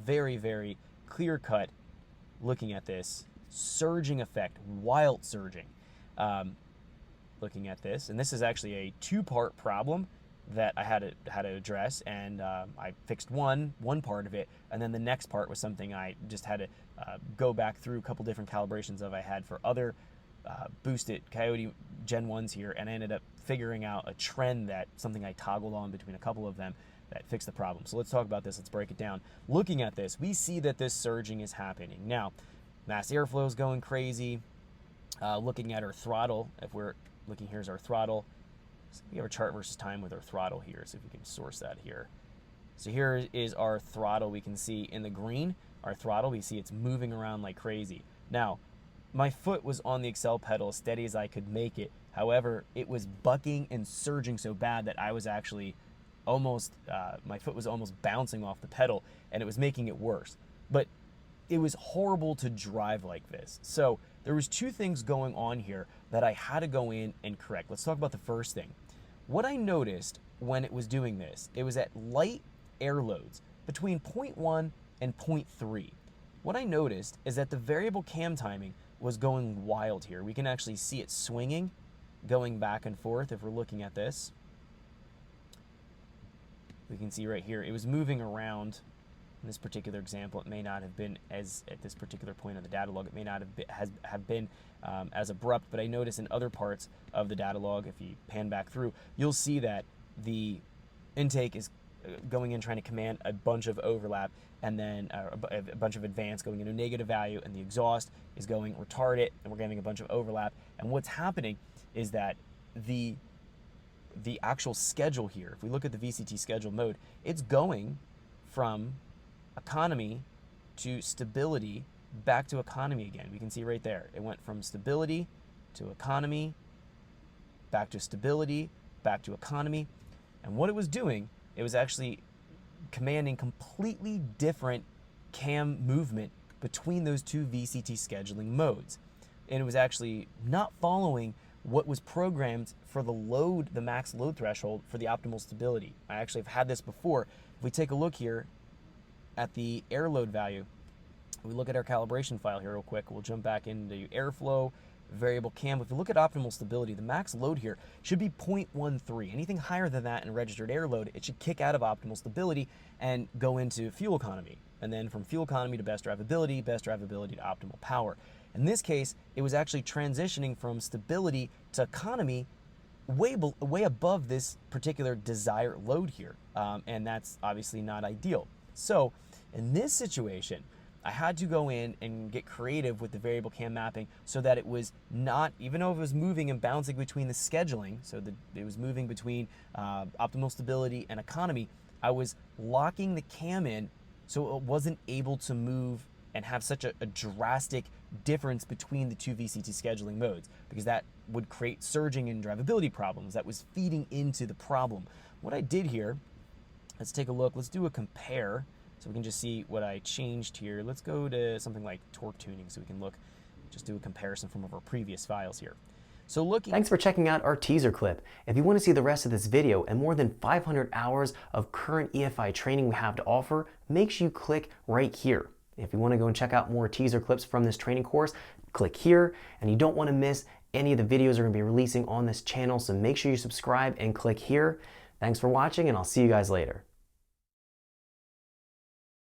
very, very clear cut looking at this surging effect, wild surging. Looking at this, and this is actually a two-part problem that I had to address, and I fixed one part of it, and then the next part was something I just had to go back through a couple different calibrations of I had for other boosted Coyote Gen 1s here, and I ended up figuring out a trend, that something I toggled on between a couple of them that fixed the problem. So let's talk about this, let's break it down. Looking at this, we see that this surging is happening. Now, mass airflow is going crazy. Looking at our throttle, if we're looking, here's our throttle. So we have a chart versus time with our throttle here, so if we can source that here. So here is our throttle. We can see in the green, our throttle, we see it's moving around like crazy. Now, my foot was on the accel pedal as steady as I could make it. However, it was bucking and surging so bad that I was actually almost, my foot was almost bouncing off the pedal, and it was making it worse. But it was horrible to drive like this. So there was two things going on here that I had to go in and correct. Let's talk about the first thing. What I noticed when it was doing this, it was at light air loads between 0.1 and 0.3. What I noticed is that the variable cam timing was going wild here. We can actually see it swinging, going back and forth. If we're looking at this, we can see right here, it was moving around. In this particular example, it may not have been as, at this particular point of the data log, it may not have been as abrupt, but I notice in other parts of the data log, if you pan back through, you'll see that the intake is going in trying to command a bunch of overlap, and then a bunch of advance going into negative value, and the exhaust is going retarded, and we're getting a bunch of overlap. And what's happening is that the actual schedule here, if we look at the VCT schedule mode, it's going from economy to stability back to economy again. We can see right there, it went from stability to economy, back to stability, back to economy. And what it was doing, it was actually commanding completely different cam movement between those two VCT scheduling modes. And it was actually not following what was programmed for the load, the max load threshold for the optimal stability. I actually have had this before. If we take a look here at the air load value, we look at our calibration file here real quick, we'll jump back into airflow, variable cam. If you look at optimal stability, the max load here should be 0.13. Anything higher than that in registered air load, it should kick out of optimal stability and go into fuel economy. And then from fuel economy to best drivability to optimal power. In this case, it was actually transitioning from stability to economy way above this particular desired load here. And that's obviously not ideal. So in this situation, I had to go in and get creative with the variable cam mapping so that it was not, even though it was moving and bouncing between the scheduling, so that it was moving between optimal stability and economy, I was locking the cam in so it wasn't able to move and have such a drastic difference between the two VCT scheduling modes, because that would create surging and drivability problems. That was feeding into the problem. What I did here, let's take a look, let's do a compare so we can just see what I changed here. Let's go to something like torque tuning so we can look, just do a comparison from our previous files here. So looking. Thanks for checking out our teaser clip. If you want to see the rest of this video and more than 500 hours of current EFI training we have to offer, make sure you click right here. If you want to go and check out more teaser clips from this training course, click here. And you don't want to miss any of the videos we're going to be releasing on this channel, so make sure you subscribe and click here. Thanks for watching, and I'll see you guys later.